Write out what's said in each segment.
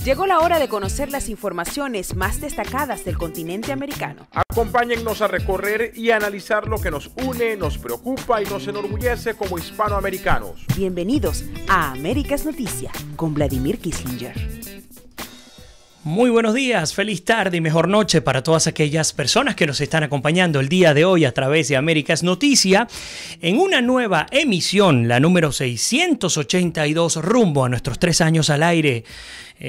Llegó la hora de conocer las informaciones más destacadas del continente americano. Acompáñennos a recorrer y analizar lo que nos une, nos preocupa y nos enorgullece como hispanoamericanos. Bienvenidos a Américas Noticia con Vladimir Kislinger. Muy buenos días, feliz tarde y mejor noche para todas aquellas personas que nos están acompañando el día de hoy a través de Américas Noticia en una nueva emisión, la número 682, rumbo a nuestros 3 años al aire.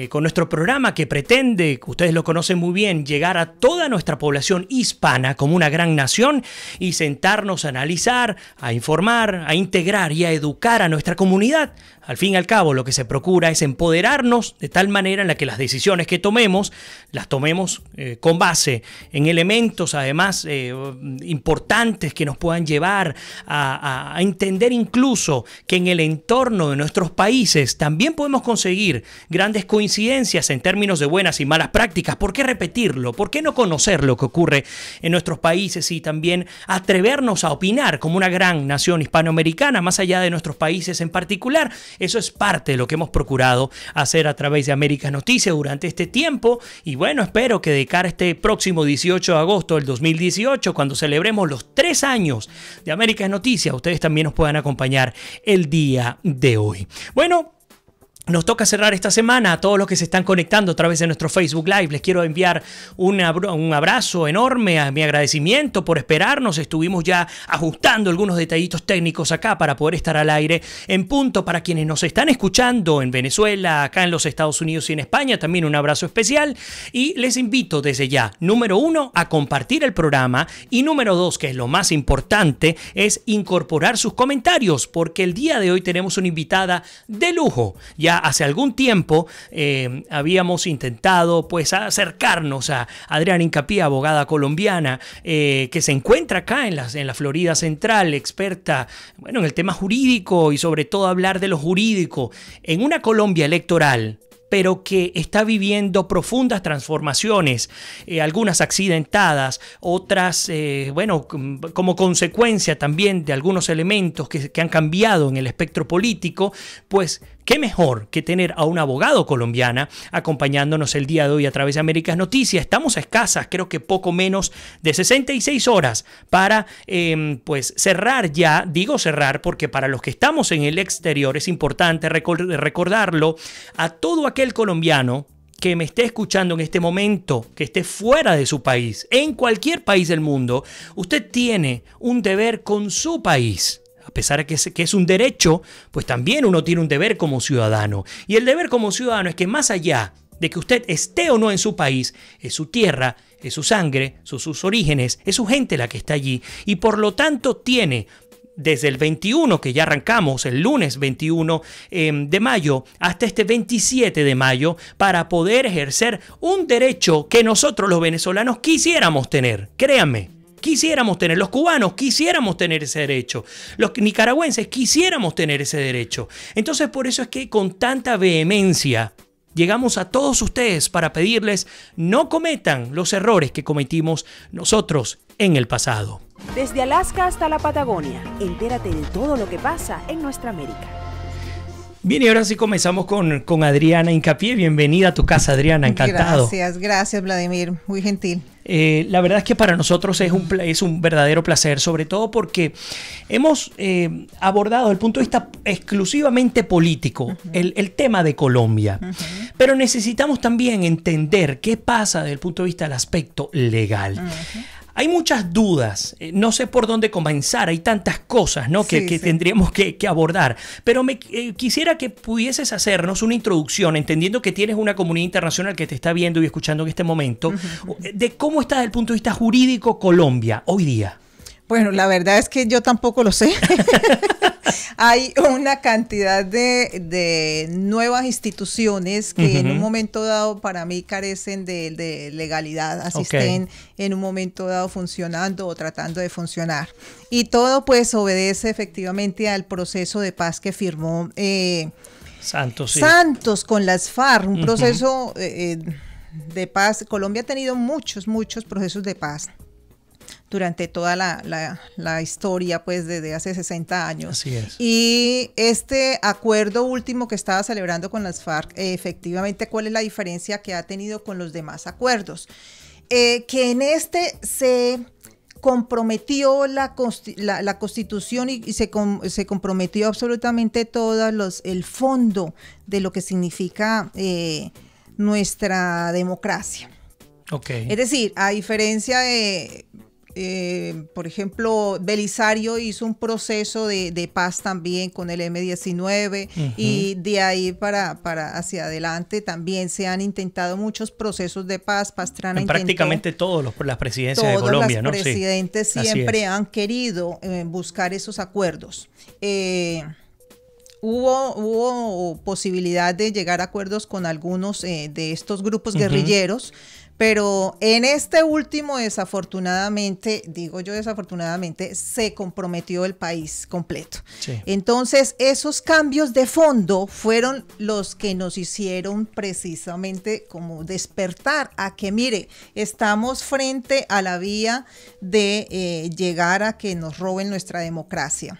Con nuestro programa que pretende, que ustedes lo conocen muy bien, llegar a toda nuestra población hispana como una gran nación y sentarnos a analizar, a informar, a integrar y a educar a nuestra comunidad. Al fin y al cabo, lo que se procura es empoderarnos de tal manera en la que las decisiones que tomemos, las tomemos con base en elementos además importantes que nos puedan llevar a entender incluso que en el entorno de nuestros países también podemos conseguir grandes coincidencias en términos de buenas y malas prácticas. ¿Por qué repetirlo? ¿Por qué no conocer lo que ocurre en nuestros países y también atrevernos a opinar como una gran nación hispanoamericana, más allá de nuestros países en particular? Eso es parte de lo que hemos procurado hacer a través de Américas Noticias durante este tiempo. Y bueno, espero que de cara a este próximo 18 de agosto del 2018, cuando celebremos los 3 años de Américas Noticias, ustedes también nos puedan acompañar el día de hoy. Bueno, nos toca cerrar esta semana. A todos los que se están conectando a través de nuestro Facebook Live, les quiero enviar un abrazo enorme, a mi agradecimiento por esperarnos. Estuvimos ya ajustando algunos detallitos técnicos acá para poder estar al aire en punto. Para quienes nos están escuchando en Venezuela, acá en los Estados Unidos y en España, también un abrazo especial. Y les invito desde ya, número 1, a compartir el programa. Y número 2, que es lo más importante, es incorporar sus comentarios, porque el día de hoy tenemos una invitada de lujo. Ya hace algún tiempo habíamos intentado pues acercarnos a Adriana Hincapié, abogada colombiana, que se encuentra acá en la Florida Central, experta en el tema jurídico y sobre todo hablar de lo jurídico en una Colombia electoral, pero que está viviendo profundas transformaciones, algunas accidentadas, otras, como consecuencia también de algunos elementos que han cambiado en el espectro político. Pues qué mejor que tener a una abogada colombiana acompañándonos el día de hoy a través de Américas Noticias. Estamos a escasas, creo que poco menos de 66 horas para pues cerrar ya. Digo cerrar porque para los que estamos en el exterior es importante recordarlo a todo aquel colombiano que me esté escuchando en este momento, que esté fuera de su país, en cualquier país del mundo. Usted tiene un deber con su país. A pesar de que es un derecho, pues también uno tiene un deber como ciudadano. Y el deber como ciudadano es que más allá de que usted esté o no en su país, es su tierra, es su sangre, son sus orígenes, es su gente la que está allí. Y por lo tanto tiene desde el 21, que ya arrancamos, el lunes 21 de mayo, hasta este 27 de mayo, para poder ejercer un derecho que nosotros los venezolanos quisiéramos tener. Créanme. Quisiéramos tener, los cubanos quisiéramos tener ese derecho, los nicaragüenses quisiéramos tener ese derecho. Entonces por eso es que con tanta vehemencia llegamos a todos ustedes para pedirles no cometan los errores que cometimos nosotros en el pasado. Desde Alaska hasta la Patagonia, entérate de todo lo que pasa en nuestra América. Bien, y ahora sí comenzamos con Adriana Hincapié. Bienvenida a tu casa, Adriana, encantado. Gracias Vladimir, muy gentil. La verdad es que para nosotros es un verdadero placer, sobre todo porque hemos abordado desde el punto de vista exclusivamente político el tema de Colombia, pero necesitamos también entender qué pasa desde el punto de vista del aspecto legal. Hay muchas dudas, no sé por dónde comenzar, hay tantas cosas, ¿no? que tendríamos que abordar, pero quisiera que pudieses hacernos una introducción, entendiendo que tienes una comunidad internacional que te está viendo y escuchando en este momento, de cómo está desde el punto de vista jurídico Colombia hoy día. Bueno, la verdad es que yo tampoco lo sé. Hay una cantidad de nuevas instituciones que en un momento dado para mí carecen de legalidad, así estén en un momento dado funcionando o tratando de funcionar. Y todo pues obedece efectivamente al proceso de paz que firmó Santos con las FARC, un proceso de paz. Colombia ha tenido muchos procesos de paz. durante toda la historia, pues desde hace 60 años. Así es. Y este acuerdo último que estaba celebrando con las FARC, efectivamente, ¿cuál es la diferencia que ha tenido con los demás acuerdos? Que en este se comprometió la Constitución y se comprometió absolutamente el fondo de lo que significa nuestra democracia. Okay. Es decir, a diferencia de, por ejemplo, Belisario hizo un proceso de paz también con el M-19 y de ahí para hacia adelante también se han intentado muchos procesos de paz. Pastrana intentó, prácticamente todas las presidencias de Colombia, ¿no? Todos los presidentes siempre han querido buscar esos acuerdos. Hubo posibilidad de llegar a acuerdos con algunos de estos grupos guerrilleros, pero en este último, desafortunadamente, digo yo desafortunadamente, se comprometió el país completo. Sí. Entonces, esos cambios de fondo fueron los que nos hicieron precisamente como despertar a que, mire, estamos frente a la vía de llegar a que nos roben nuestra democracia.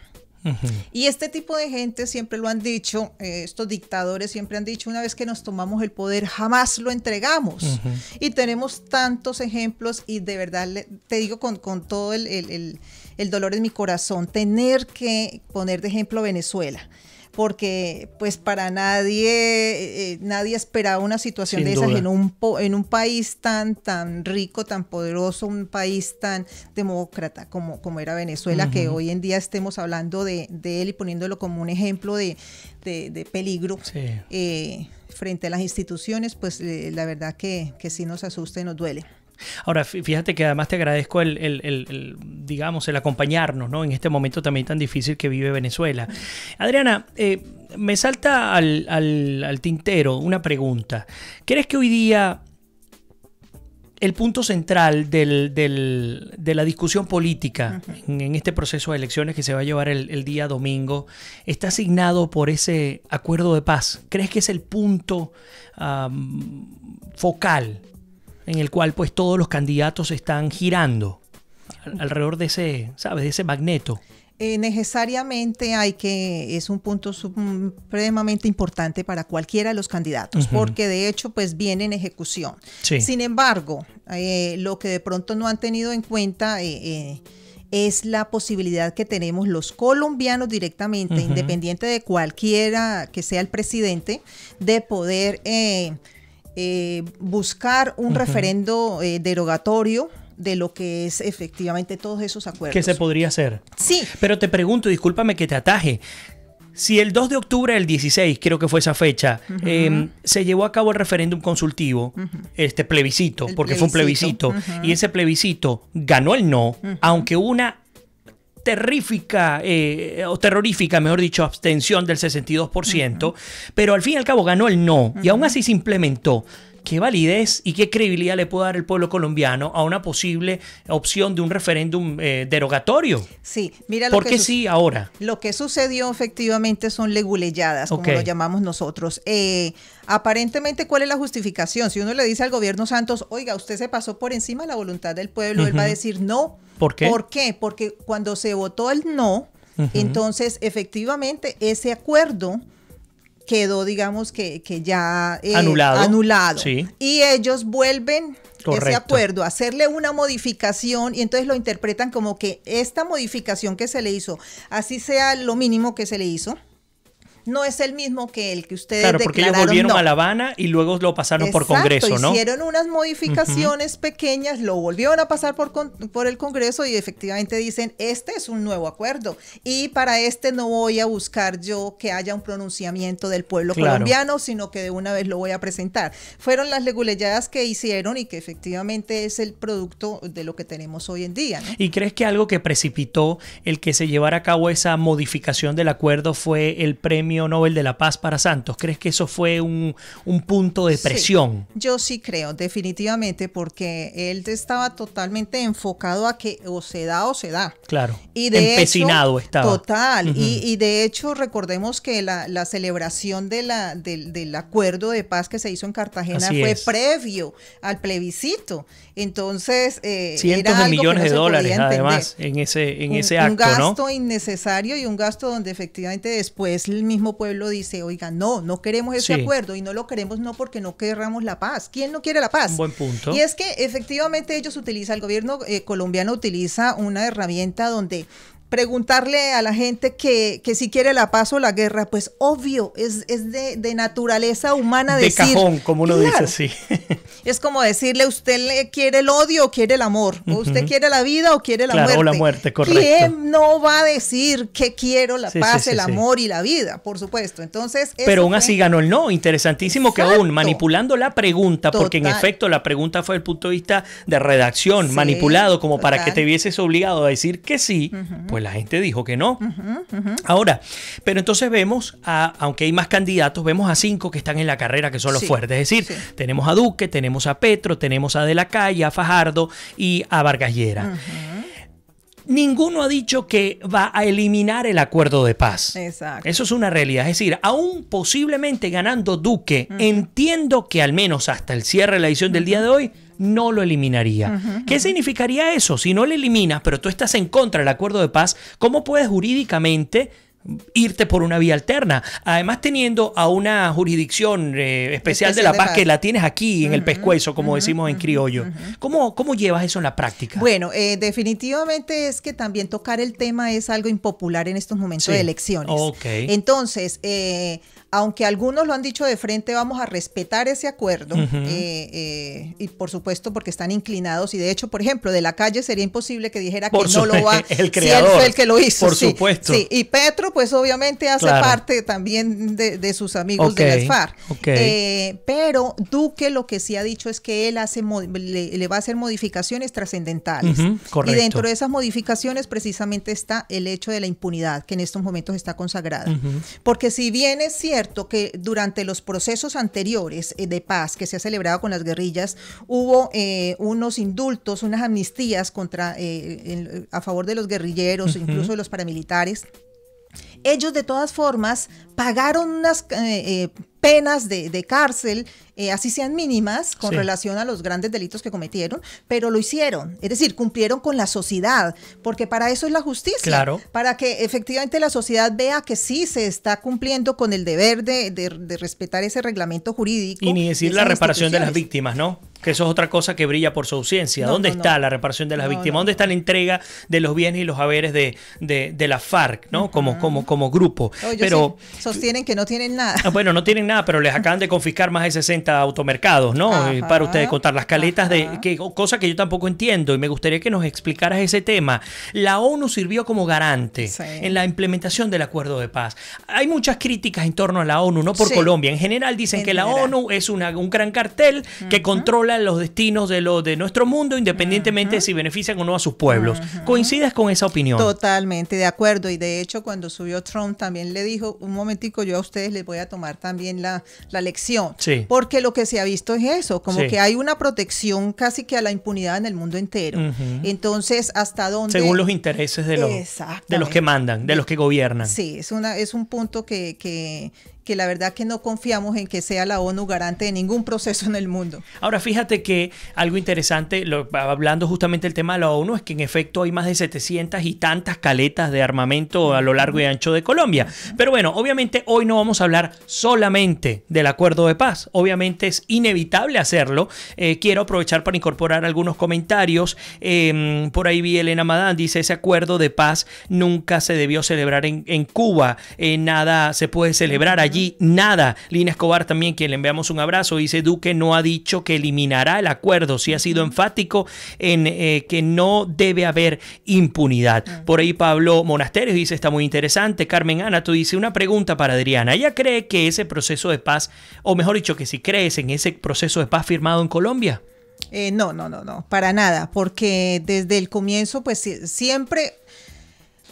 Y este tipo de gente siempre lo han dicho, estos dictadores siempre han dicho, una vez que nos tomamos el poder jamás lo entregamos. Y tenemos tantos ejemplos y de verdad te digo con todo el dolor en mi corazón, tener que poner de ejemplo Venezuela. Porque pues para nadie esperaba una situación de esas en un país tan rico, tan poderoso, un país tan demócrata como era Venezuela, que hoy en día estemos hablando de él y poniéndolo como un ejemplo de peligro frente a las instituciones, pues la verdad que sí nos asusta y nos duele. Ahora, fíjate que además te agradezco digamos, el acompañarnos, ¿no? En este momento también tan difícil que vive Venezuela. Adriana, me salta al tintero una pregunta. ¿Crees que hoy día el punto central de la discusión política en este proceso de elecciones que se va a llevar el día domingo está asignado por ese acuerdo de paz? ¿Crees que es el punto focal en el cual pues todos los candidatos están girando alrededor de ese, ¿sabes?, de ese magneto? Necesariamente es un punto supremamente importante para cualquiera de los candidatos, porque de hecho pues viene en ejecución. Sí. Sin embargo, lo que de pronto no han tenido en cuenta es la posibilidad que tenemos los colombianos directamente, independiente de cualquiera que sea el presidente, de poder buscar un referendo derogatorio de lo que es efectivamente todos esos acuerdos. ¿Qué se podría hacer? Sí. Pero te pregunto, discúlpame que te ataje. Si el 2 de octubre del 16, creo que fue esa fecha, se llevó a cabo el referéndum consultivo, este plebiscito, porque fue un plebiscito, y ese plebiscito ganó el no, aunque una terrorífica, mejor dicho, abstención del 62%, pero al fin y al cabo ganó el no, y aún así se implementó. ¿Qué validez y qué credibilidad le puede dar el pueblo colombiano a una posible opción de un referéndum derogatorio? Sí, mira ¿Por qué sí ahora? Lo que sucedió efectivamente son leguleyadas, como lo llamamos nosotros. Aparentemente, ¿cuál es la justificación? Si uno le dice al gobierno Santos, oiga, usted se pasó por encima de la voluntad del pueblo, él va a decir no. ¿Por qué? ¿Por qué? Porque cuando se votó el no, entonces efectivamente ese acuerdo quedó, digamos, que ya anulado. Sí. Y ellos vuelven ese acuerdo a hacerle una modificación y entonces lo interpretan como que esta modificación que se le hizo, así sea lo mínimo que se le hizo, no es el mismo que el que ustedes declararon. Claro, porque ellos volvieron a La Habana y luego lo pasaron por Congreso, ¿no? Hicieron unas modificaciones pequeñas, lo volvieron a pasar por el Congreso y efectivamente dicen, este es un nuevo acuerdo y para este no voy a buscar yo que haya un pronunciamiento del pueblo colombiano, sino que de una vez lo voy a presentar. Fueron las leguleyadas que hicieron y que efectivamente es el producto de lo que tenemos hoy en día, ¿no? ¿Y crees que algo que precipitó el que se llevara a cabo esa modificación del acuerdo fue el premio Premio Nobel de la Paz para Santos? ¿Crees que eso fue un punto de presión? Sí, yo sí creo, definitivamente, porque él estaba totalmente enfocado a que o se da o se da. Claro, y de empecinado hecho, estaba. Total, y de hecho recordemos que la celebración del acuerdo de paz que se hizo en Cartagena fue previo al plebiscito. Entonces, cientos era de millones de dólares además en ese acto, un gasto ¿no? innecesario y un gasto donde efectivamente después el mismo pueblo dice, oiga, no queremos ese acuerdo, y no lo queremos no porque no querramos la paz. ¿Quién no quiere la paz? Un buen punto. Y es que efectivamente el gobierno colombiano utiliza una herramienta donde preguntarle a la gente que si quiere la paz o la guerra, pues obvio, es de naturaleza humana de decir. De cajón, como uno dice así. Es como decirle, ¿usted le quiere el odio o quiere el amor? ¿O usted quiere la vida o quiere la muerte? O la muerte, correcto. ¿Quién no va a decir que quiero la paz, el amor y la vida? Por supuesto. Entonces, pero aún así ganó el no. Interesantísimo. Exacto. Que aún manipulando la pregunta, porque en efecto la pregunta fue el punto de vista de redacción, manipulado como para que te vieses obligado a decir que sí, pues la gente dijo que no. Ahora, pero entonces vemos, aunque hay más candidatos, vemos a 5 que están en la carrera, que son los fuertes. Es decir, tenemos a Duque, tenemos a Petro, tenemos a De la Calle, a Fajardo y a Vargas Lleras. Ninguno ha dicho que va a eliminar el acuerdo de paz. Exacto. Eso es una realidad. Es decir, aún posiblemente ganando Duque, entiendo que al menos hasta el cierre de la edición del día de hoy, no lo eliminaría. ¿Qué significaría eso? Si no lo eliminas, pero tú estás en contra del acuerdo de paz, ¿cómo puedes jurídicamente irte por una vía alterna? Además, teniendo a una jurisdicción especial de la paz que la tienes aquí en el pescuezo, como decimos en criollo. ¿Cómo llevas eso en la práctica? Bueno, definitivamente es que también tocar el tema es algo impopular en estos momentos de elecciones. Okay. Entonces, aunque algunos lo han dicho de frente, vamos a respetar ese acuerdo, y por supuesto porque están inclinados, y de hecho, por ejemplo, De la Calle sería imposible que dijera que no lo va, el creador, si él fue el que lo hizo. Por supuesto. Sí, y Petro, pues obviamente hace parte también de sus amigos de las FARC. Pero Duque lo que sí ha dicho es que él le va a hacer modificaciones trascendentales. Correcto. Y dentro de esas modificaciones precisamente está el hecho de la impunidad, que en estos momentos está consagrada. Porque si bien es cierto que durante los procesos anteriores de paz que se ha celebrado con las guerrillas, hubo unos indultos, unas amnistías a favor de los guerrilleros, incluso de los paramilitares. Ellos de todas formas pagaron unas penas de cárcel, así sean mínimas, con relación a los grandes delitos que cometieron, pero lo hicieron, es decir, cumplieron con la sociedad, porque para eso es la justicia, para que efectivamente la sociedad vea que sí se está cumpliendo con el deber de respetar ese reglamento jurídico. Y ni decir la reparación de las víctimas, ¿no? Que eso es otra cosa que brilla por su ausencia. ¿Dónde está la reparación de las víctimas? ¿Dónde está la entrega de los bienes y los haberes de la FARC, ¿no? Como grupo. Pero sostienen que no tienen nada. Bueno, no tienen nada, pero les acaban de confiscar más de 60 automercados, ¿no? Para ustedes contar las caletas cosa que yo tampoco entiendo, y me gustaría que nos explicaras ese tema. La ONU sirvió como garante en la implementación del acuerdo de paz. Hay muchas críticas en torno a la ONU, no por Colombia. En general dicen que la ONU es un gran cartel que controla los destinos de nuestro mundo, independientemente de si benefician o no a sus pueblos. ¿Coincides con esa opinión? Totalmente de acuerdo, y de hecho cuando subió Trump también le dijo, un momentico, yo a ustedes les voy a tomar también la lección, porque lo que se ha visto es eso, como que hay una protección casi que a la impunidad en el mundo entero. Entonces, ¿hasta dónde? Según los intereses de los que mandan, de los que gobiernan. Sí, es un punto que la verdad que no confiamos en que sea la ONU garante de ningún proceso en el mundo. Ahora, fíjate que algo interesante, hablando justamente del tema de la ONU, es que en efecto hay más de 700 y tantas caletas de armamento a lo largo y ancho de Colombia. Pero bueno, obviamente hoy no vamos a hablar solamente del acuerdo de paz. Obviamente es inevitable hacerlo. Quiero aprovechar para incorporar algunos comentarios. Por ahí vi Elena Madán, dice, ese acuerdo de paz nunca se debió celebrar en Cuba. Nada se puede celebrar allí. Nada. Lina Escobar también, quien le enviamos un abrazo, dice, Duque no ha dicho que eliminará el acuerdo, sí ha sido enfático en que no debe haber impunidad. Por ahí Pablo Monasterios dice, está muy interesante. Carmen Ana, tú dice, una pregunta para Adriana, ¿ella cree que ese proceso de paz, o mejor dicho, que si crees en ese proceso de paz firmado en Colombia? No, para nada, porque desde el comienzo pues siempre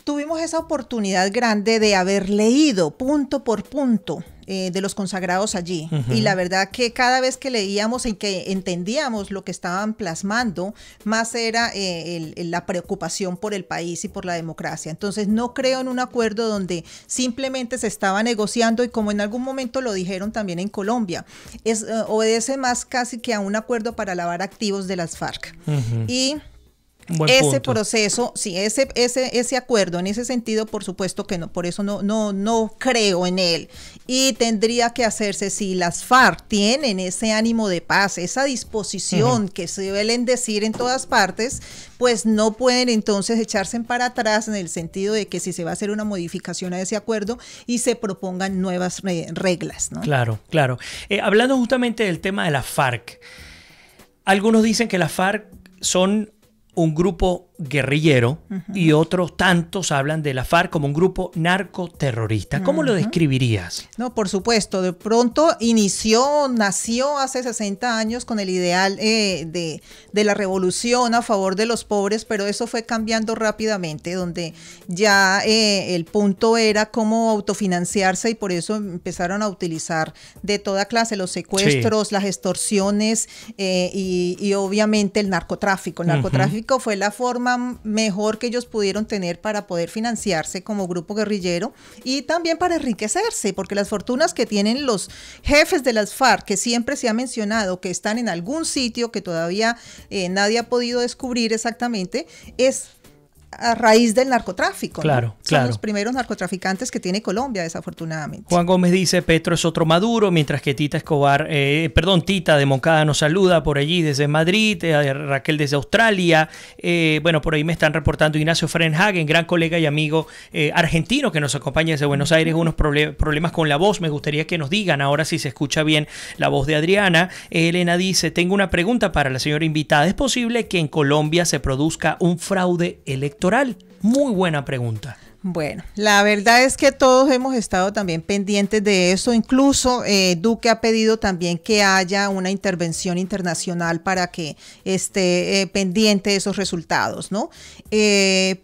tuvimos esa oportunidad grande de haber leído punto por punto de los consagrados allí. Y la verdad que cada vez que leíamos y que entendíamos lo que estaban plasmando, más era la preocupación por el país y por la democracia. Entonces no creo en un acuerdo donde simplemente se estaba negociando, y como en algún momento lo dijeron también en Colombia, obedece más casi que a un acuerdo para lavar activos de las FARC. Y ese proceso, sí, ese acuerdo, en ese sentido, por supuesto que no, por eso no creo en él. Y tendría que hacerse si las FARC tienen ese ánimo de paz, esa disposición que se suelen decir en todas partes, pues no pueden entonces echarse para atrás, en el sentido de que si se va a hacer una modificación a ese acuerdo y se propongan nuevas reglas, ¿no? Claro, claro. Hablando justamente del tema de la FARC, algunos dicen que las FARC son un grupo guerrillero y otros tantos hablan de la FARC como un grupo narcoterrorista. ¿Cómo lo describirías? No, por supuesto, de pronto nació hace 60 años con el ideal de la revolución a favor de los pobres, pero eso fue cambiando rápidamente, donde ya el punto era cómo autofinanciarse, y por eso empezaron a utilizar de toda clase los secuestros, las extorsiones y obviamente el narcotráfico. El narcotráfico fue la forma mejor que ellos pudieron tener para poder financiarse como grupo guerrillero y también para enriquecerse, porque las fortunas que tienen los jefes de las FARC, que siempre se ha mencionado que están en algún sitio que todavía nadie ha podido descubrir exactamente, es a raíz del narcotráfico. Claro, ¿no? claro. Son los primeros narcotraficantes que tiene Colombia, desafortunadamente. Juan Gómez dice: Petro es otro Maduro, mientras que Tita de Moncada nos saluda por allí desde Madrid, Raquel desde Australia. Bueno, por ahí me están reportando Ignacio Frenhagen, gran colega y amigo argentino que nos acompaña desde Buenos Aires, unos problemas con la voz. Me gustaría que nos digan ahora si se escucha bien la voz de Adriana. Elena dice: tengo una pregunta para la señora invitada. ¿Es posible que en Colombia se produzca un fraude electoral? Muy buena pregunta. Bueno, la verdad es que todos hemos estado también pendientes de eso. Incluso Duque ha pedido también que haya una intervención internacional para que esté pendiente de esos resultados, ¿no?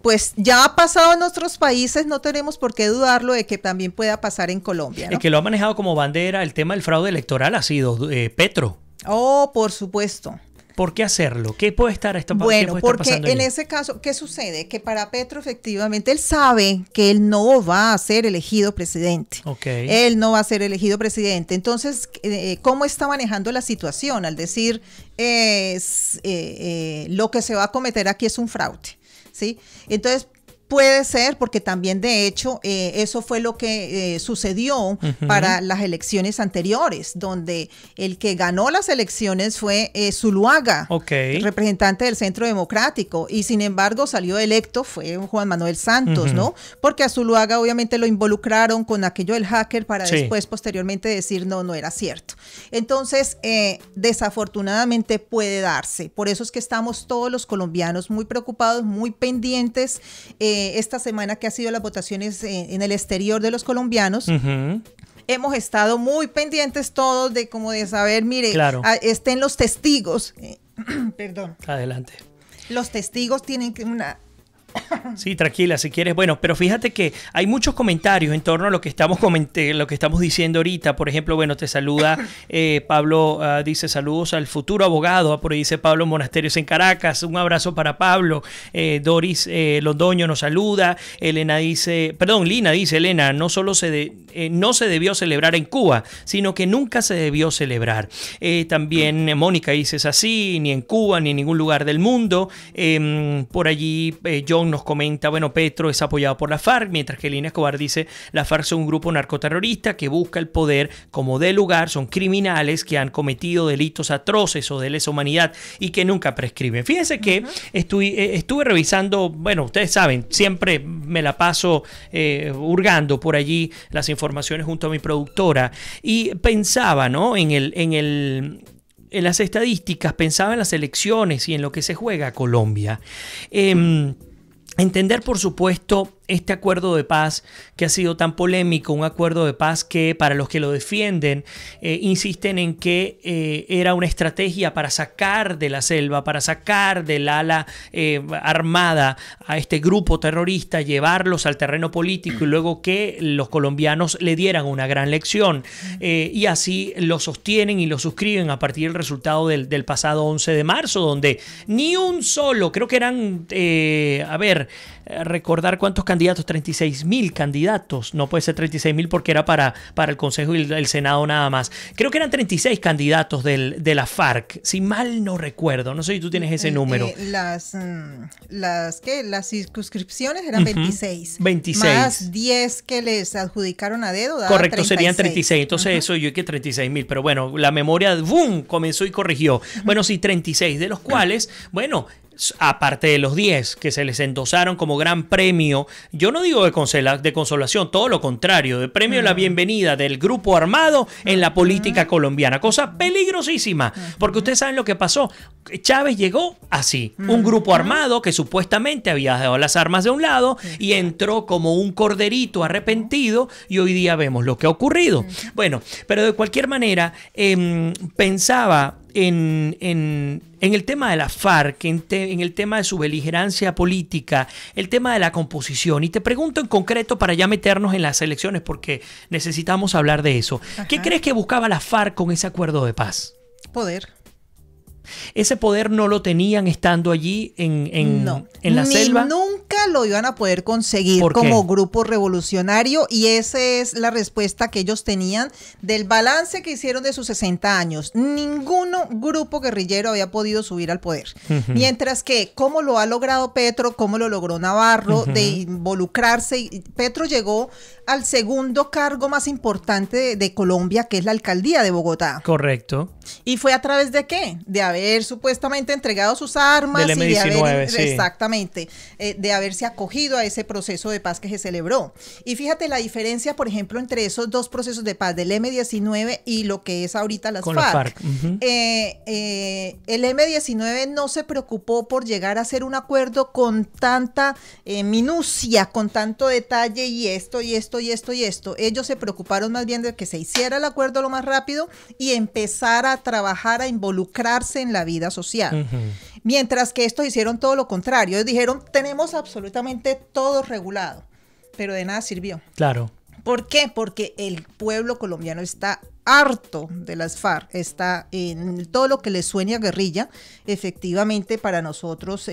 Pues ya ha pasado en nuestros países, no tenemos por qué dudarlo de que también pueda pasar en Colombia, ¿no? El que lo ha manejado como bandera el tema del fraude electoral ha sido Petro. Oh, por supuesto. ¿Por qué hacerlo? ¿Qué puede estar pasando? Bueno, porque en ese caso, ¿qué sucede? Que para Petro, efectivamente, él sabe que él no va a ser elegido presidente. Okay. Él no va a ser elegido presidente. Entonces, ¿cómo está manejando la situación? Al decir, lo que se va a cometer aquí es un fraude, ¿sí? Entonces, puede ser, porque también de hecho eso fue lo que sucedió para las elecciones anteriores, donde el que ganó las elecciones fue Zuluaga, representante del Centro Democrático, y sin embargo salió electo, fue Juan Manuel Santos, ¿no? Porque a Zuluaga obviamente lo involucraron con aquello del hacker para después, posteriormente decir no era cierto. Entonces, desafortunadamente puede darse. Por eso es que estamos todos los colombianos muy preocupados, muy pendientes. Esta semana que ha sido las votaciones en el exterior de los colombianos, hemos estado muy pendientes todos de saber, mire, estén los testigos. Perdón. Adelante. Los testigos tienen que Sí, tranquila, si quieres. Bueno, pero fíjate que hay muchos comentarios en torno a lo que estamos diciendo ahorita. Por ejemplo, bueno, te saluda Pablo, dice saludos al futuro abogado. Por ahí dice Pablo Monasterios en Caracas. Un abrazo para Pablo. Doris Londoño nos saluda. Lina dice, Elena, no se debió celebrar en Cuba, sino que nunca se debió celebrar. También Mónica dice, es así, ni en Cuba, ni en ningún lugar del mundo. Por allí John nos comenta, bueno, Petro es apoyado por la FARC, mientras que Lina Escobar dice, la FARC son un grupo narcoterrorista que busca el poder como de lugar, son criminales que han cometido delitos atroces o de lesa humanidad y que nunca prescriben. Fíjense que estuve revisando, bueno, ustedes saben, siempre me la paso hurgando por allí las informaciones junto a mi productora y pensaba, ¿no? En las estadísticas, pensaba en las elecciones y en lo que se juega a Colombia. Entender, por supuesto, este acuerdo de paz que ha sido tan polémico, un acuerdo de paz que para los que lo defienden insisten en que era una estrategia para sacar de la selva, para sacar del ala armada a este grupo terrorista, llevarlos al terreno político y luego que los colombianos le dieran una gran lección. Y así lo sostienen y lo suscriben a partir del resultado del pasado 11 de marzo, donde ni un solo, creo que eran, recordar cuántos candidatos, 36.000 candidatos, no puede ser 36.000 porque era para el Consejo y el Senado nada más. Creo que eran 36 candidatos de la FARC, si mal no recuerdo, no sé si tú tienes ese número. Las circunscripciones eran 26. 26. Más 10 que les adjudicaron a dedo. Correcto, 36. serían 36. Entonces eso yo que 36.000, pero bueno, la memoria, ¡boom!, comenzó y corrigió. Bueno, sí, 36, de los cuales, bueno, aparte de los 10 que se les endosaron como gran premio, yo no digo de consolación, todo lo contrario, de premio de la bienvenida del grupo armado en la política colombiana, cosa peligrosísima, porque ustedes saben lo que pasó. Chávez llegó así, un grupo armado que supuestamente había dejado las armas de un lado y entró como un corderito arrepentido y hoy día vemos lo que ha ocurrido. Bueno, pero de cualquier manera, pensaba en el tema de la FARC, en el tema de su beligerancia política, el tema de la composición. Y te pregunto en concreto para ya meternos en las elecciones porque necesitamos hablar de eso. Ajá. ¿Qué crees que buscaba la FARC con ese acuerdo de paz? Poder. Ese poder no lo tenían estando allí en la selva. Nunca lo iban a poder conseguir como grupo revolucionario y esa es la respuesta que ellos tenían del balance que hicieron de sus 60 años. Ningún grupo guerrillero había podido subir al poder. Mientras que, ¿cómo lo ha logrado Petro? ¿Cómo lo logró Navarro? De involucrarse. Petro llegó al segundo cargo más importante de Colombia, que es la alcaldía de Bogotá. Correcto. ¿Y fue a través de qué? De haber supuestamente entregado sus armas del y de haber, sí. Exactamente, de haberse acogido a ese proceso de paz que se celebró. Y fíjate la diferencia, por ejemplo, entre esos dos procesos de paz, del M-19 y lo que es ahorita las FARC. El M-19 no se preocupó por llegar a hacer un acuerdo con tanta minucia, con tanto detalle y esto, y esto, y esto, y esto. Ellos se preocuparon más bien de que se hiciera el acuerdo lo más rápido y empezar a trabajar, a involucrarse en la vida social. Mientras que estos hicieron todo lo contrario. Ellos dijeron, tenemos absolutamente todo regulado, pero de nada sirvió. Claro. ¿Por qué? Porque el pueblo colombiano está harto de las FARC, está en todo lo que le suene a guerrilla. Efectivamente, para nosotros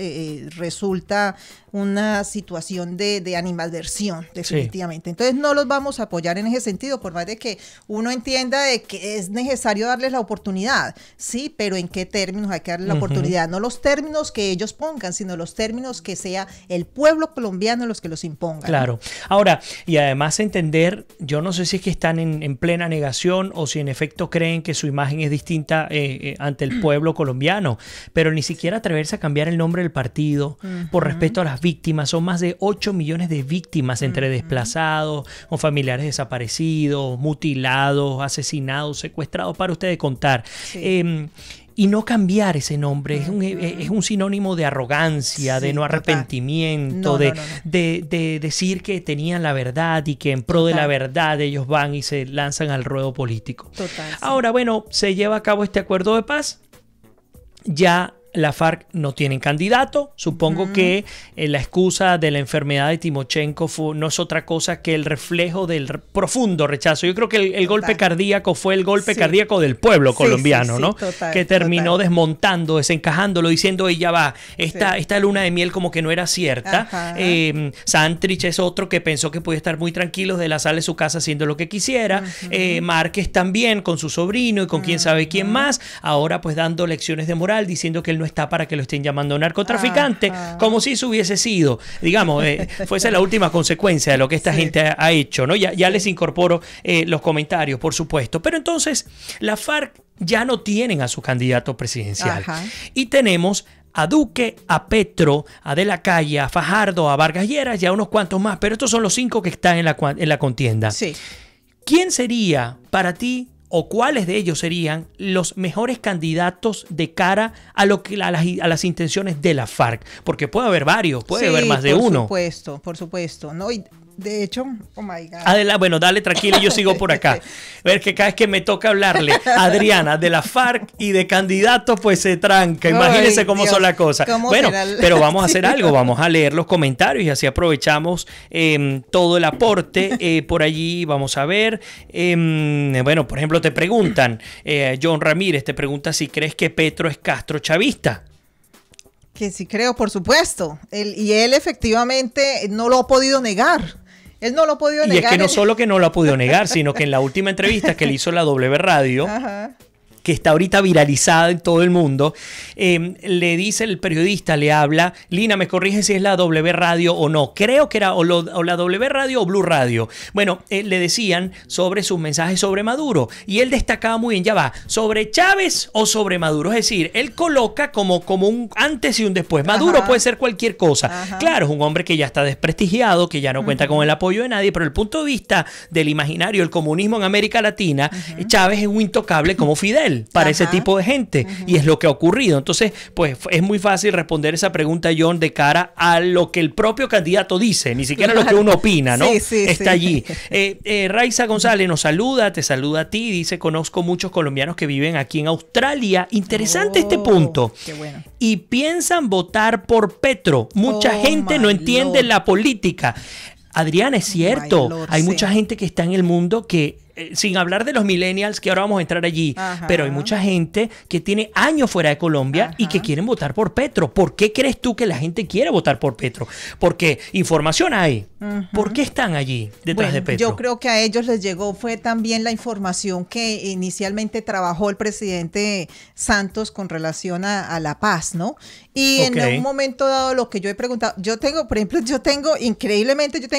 resulta una situación de animadversión, definitivamente. Sí. Entonces no los vamos a apoyar en ese sentido, por más de que uno entienda de que es necesario darles la oportunidad, sí, pero ¿en qué términos hay que darles la oportunidad? No los términos que ellos pongan, sino los términos que sea el pueblo colombiano los que los impongan. Claro. Ahora, y además entender, yo no sé si es que están en plena negación o si en efecto creen que su imagen es distinta ante el pueblo colombiano, pero ni siquiera atreverse a cambiar el nombre del partido por respeto a las víctimas. Son más de 8 millones de víctimas entre desplazados o familiares desaparecidos, mutilados, asesinados, secuestrados, para ustedes contar. Sí. Y no cambiar ese nombre es un sinónimo de arrogancia, sí, de no arrepentimiento, de decir que tenían la verdad y que en pro de la verdad ellos van y se lanzan al ruedo político. Total, sí. Ahora, bueno, se lleva a cabo este acuerdo de paz. Ya la FARC no tienen candidato. Supongo que la excusa de la enfermedad de Timochenko no es otra cosa que el reflejo del profundo rechazo. Yo creo que el golpe cardíaco fue el golpe cardíaco del pueblo colombiano, ¿no? Total, que terminó desmontando, desencajándolo, diciendo, ya va, esta luna de miel como que no era cierta. Santrich es otro que pensó que podía estar muy tranquilo de la sala de su casa haciendo lo que quisiera. Márquez también con su sobrino y con quién sabe quién más. Ahora pues dando lecciones de moral, diciendo que él no está para que lo estén llamando narcotraficante, como si eso hubiese sido, digamos, fuese la última consecuencia de lo que esta gente ha hecho, ¿no? Ya les incorporo los comentarios, por supuesto. Pero entonces, la FARC ya no tienen a su candidato presidencial. Y tenemos a Duque, a Petro, a De la Calle, a Fajardo, a Vargas Lleras y a unos cuantos más, pero estos son los 5 que están en la contienda. Sí. ¿Quién sería para ti o cuáles de ellos serían los mejores candidatos de cara a las intenciones de la FARC, porque puede haber varios, puede haber más de uno. Por supuesto, ¿no? Y de hecho, oh my God. Bueno, dale tranquilo, yo sigo por acá. A ver, que cada vez que me toca hablarle a Adriana de la FARC y de candidatos, pues se tranca. Imagínense cómo son las cosas. Bueno, pero vamos a hacer algo, vamos a leer los comentarios y así aprovechamos todo el aporte. Por allí vamos a ver. Bueno, por ejemplo, te preguntan, John Ramírez te pregunta si crees que Petro es castrochavista. Que sí creo, por supuesto. Y él efectivamente no lo ha podido negar. Él no lo ha podido negar. Y es que no solo que no lo ha podido negar, sino que en la última entrevista que le hizo la W Radio, ajá, que está ahorita viralizada en todo el mundo, le dice el periodista, le habla, Lina, me corrige si es la W Radio o no, creo que era o la W Radio o Blue Radio. Bueno, le decían sobre sus mensajes sobre Maduro y él destacaba muy bien, ya va, sobre Chávez o sobre Maduro, es decir, él coloca como un antes y un después. Maduro, ajá, puede ser cualquier cosa. Ajá. Claro, es un hombre que ya está desprestigiado, que ya no cuenta, uh-huh, con el apoyo de nadie, pero el punto de vista del imaginario, el comunismo en América Latina, uh-huh, Chávez es un intocable como Fidel para, ajá, ese tipo de gente, uh-huh, y es lo que ha ocurrido. Entonces, pues es muy fácil responder esa pregunta, John, de cara a lo que el propio candidato dice, ni siquiera, claro, lo que uno opina, ¿no? Sí, está allí. Raiza González nos saluda, te saluda a ti, dice, conozco muchos colombianos que viven aquí en Australia. Interesante este punto. Qué bueno. Y piensan votar por Petro. Mucha gente no entiende la política. Adriana, es cierto, hay mucha gente que está en el mundo que, sin hablar de los millennials, que ahora vamos a entrar allí, ajá, pero hay mucha gente que tiene años fuera de Colombia, ajá, y que quieren votar por Petro. ¿Por qué crees tú que la gente quiere votar por Petro? Porque información hay. Uh-huh. ¿Por qué están allí detrás de Petro? Yo creo que a ellos les llegó fue también la información que inicialmente trabajó el presidente Santos con relación a la paz, ¿no? Y okay, en un momento dado, lo que yo he preguntado, yo tengo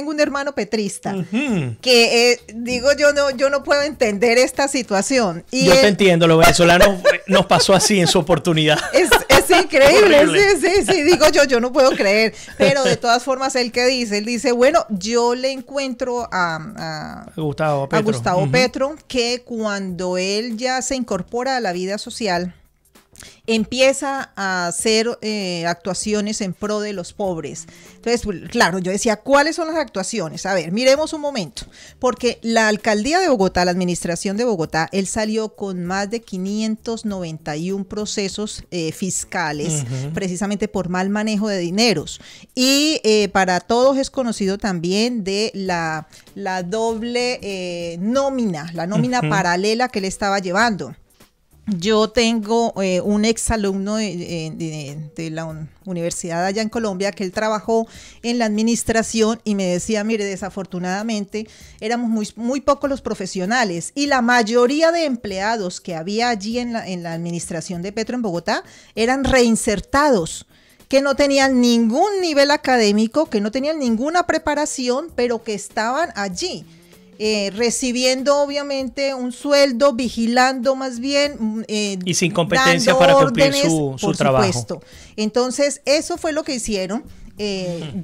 un hermano petrista, uh-huh, que digo, yo no puedo entender esta situación. Y yo te entiendo, los venezolanos nos pasó así en su oportunidad. Es increíble, sí, digo yo no puedo creer, pero de todas formas, él dice, bueno, yo le encuentro a Gustavo uh-huh, Petro, que cuando él ya se incorpora a la vida social, empieza a hacer actuaciones en pro de los pobres. Entonces, pues, claro, yo decía, ¿cuáles son las actuaciones? A ver, miremos un momento, porque la alcaldía de Bogotá, la administración de Bogotá, él salió con más de 591 procesos fiscales, uh-huh, precisamente por mal manejo de dineros. Y para todos es conocido también de la doble nómina, la nómina, uh-huh, paralela que él estaba llevando. Yo tengo un exalumno de la universidad allá en Colombia que él trabajó en la administración y me decía, mire, desafortunadamente éramos muy pocos los profesionales y la mayoría de empleados que había allí en la administración de Petro en Bogotá eran reinsertados, que no tenían ningún nivel académico, que no tenían ninguna preparación, pero que estaban allí. Recibiendo obviamente un sueldo, vigilando más bien. Y sin competencia para cumplir su trabajo. Supuesto. Entonces, eso fue lo que hicieron.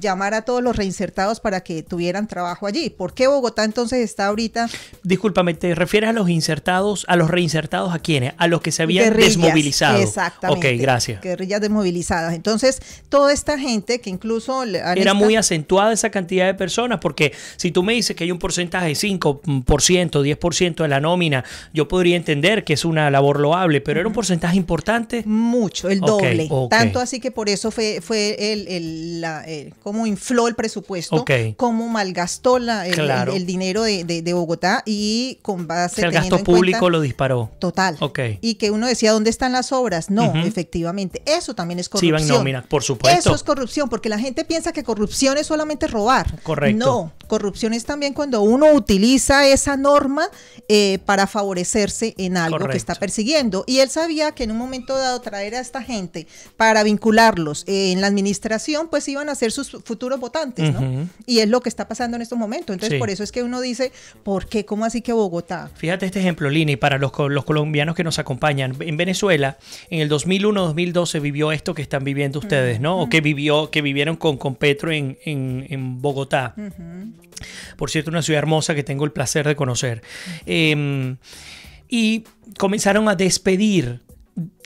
Llamar a todos los reinsertados para que tuvieran trabajo allí. ¿Por qué Bogotá entonces está ahorita? Discúlpame, ¿te refieres a los insertados, a los reinsertados a quiénes? A los que se habían desmovilizado. Exactamente. Ok, gracias. Guerrillas desmovilizadas. Entonces, toda esta gente que incluso... Era muy acentuada esa cantidad de personas, porque si tú me dices que hay un porcentaje de 5%, 10% de la nómina, yo podría entender que es una labor loable, pero era un porcentaje importante. Mucho, el doble. Okay. Tanto así que por eso fue cómo infló el presupuesto, cómo malgastó el dinero de Bogotá y con base el gasto público lo disparó. Total. Y que uno decía, ¿dónde están las obras? No, uh-huh, efectivamente. Eso también es corrupción. Sí, nómina, por supuesto. Eso es corrupción, porque la gente piensa que corrupción es solamente robar. Correcto. No, corrupción es también cuando uno utiliza esa norma para favorecerse en algo, correcto, que está persiguiendo. Y él sabía que en un momento dado traer a esta gente para vincularlos en la administración, pues iban a ser sus futuros votantes, ¿no? Uh-huh. Y es lo que está pasando en estos momentos. Entonces, sí, por eso es que uno dice, ¿por qué? ¿Cómo así que Bogotá? Fíjate este ejemplo, Lini, para los colombianos que nos acompañan. En Venezuela, en el 2001-2012 vivió esto que están viviendo ustedes, ¿no? Uh-huh. O que vivieron con Petro en Bogotá. Uh-huh. Por cierto, una ciudad hermosa que tengo el placer de conocer. y comenzaron a despedir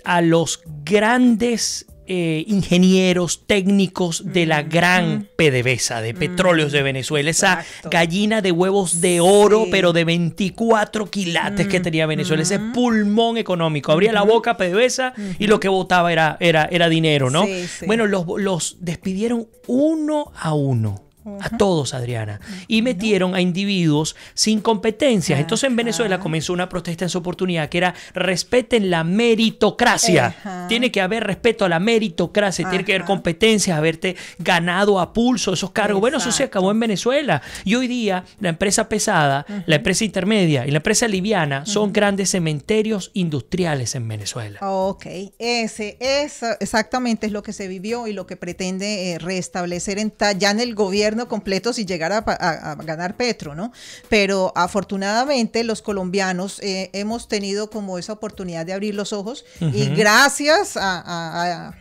a los grandes ingenieros técnicos de la gran PDVSA, de Petróleos de Venezuela, esa gallina de huevos de oro, pero de 24 quilates que tenía Venezuela, ese pulmón económico. Abría la boca PDVSA y lo que botaba era dinero, ¿no? Sí, sí. Bueno, los despidieron uno a uno. A todos, Adriana. Y metieron a individuos sin competencias. Entonces en Venezuela comenzó una protesta en su oportunidad que era: respeten la meritocracia. Tiene que haber respeto a la meritocracia. Tiene que haber competencias, haberte ganado a pulso esos cargos. Bueno, eso se acabó en Venezuela. Y hoy día la empresa pesada, la empresa intermedia y la empresa liviana son grandes cementerios industriales en Venezuela. Ok, eso exactamente es lo que se vivió y lo que pretende restablecer ya en el gobierno completo si llegara a ganar Petro, ¿no? Pero afortunadamente los colombianos hemos tenido como esa oportunidad de abrir los ojos y gracias a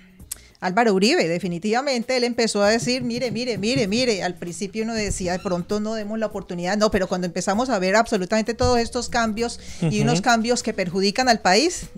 Álvaro Uribe, definitivamente, él empezó a decir, mire, al principio uno decía, de pronto no demos la oportunidad, no, pero cuando empezamos a ver absolutamente todos estos cambios y unos cambios que perjudican al país,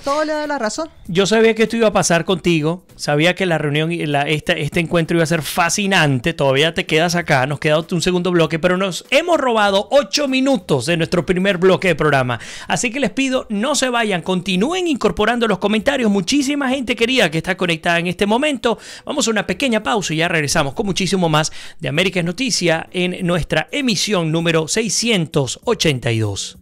todo le da la razón. Yo sabía que esto iba a pasar contigo, sabía que la reunión, este encuentro iba a ser fascinante, todavía te quedas acá, nos queda un segundo bloque, pero nos hemos robado 8 minutos de nuestro primer bloque de programa, así que les pido, no se vayan, continúen incorporando los comentarios, muchísima gente querida que está conectada en este momento. Vamos a una pequeña pausa y ya regresamos con muchísimo más de América es Noticia en nuestra emisión número 682.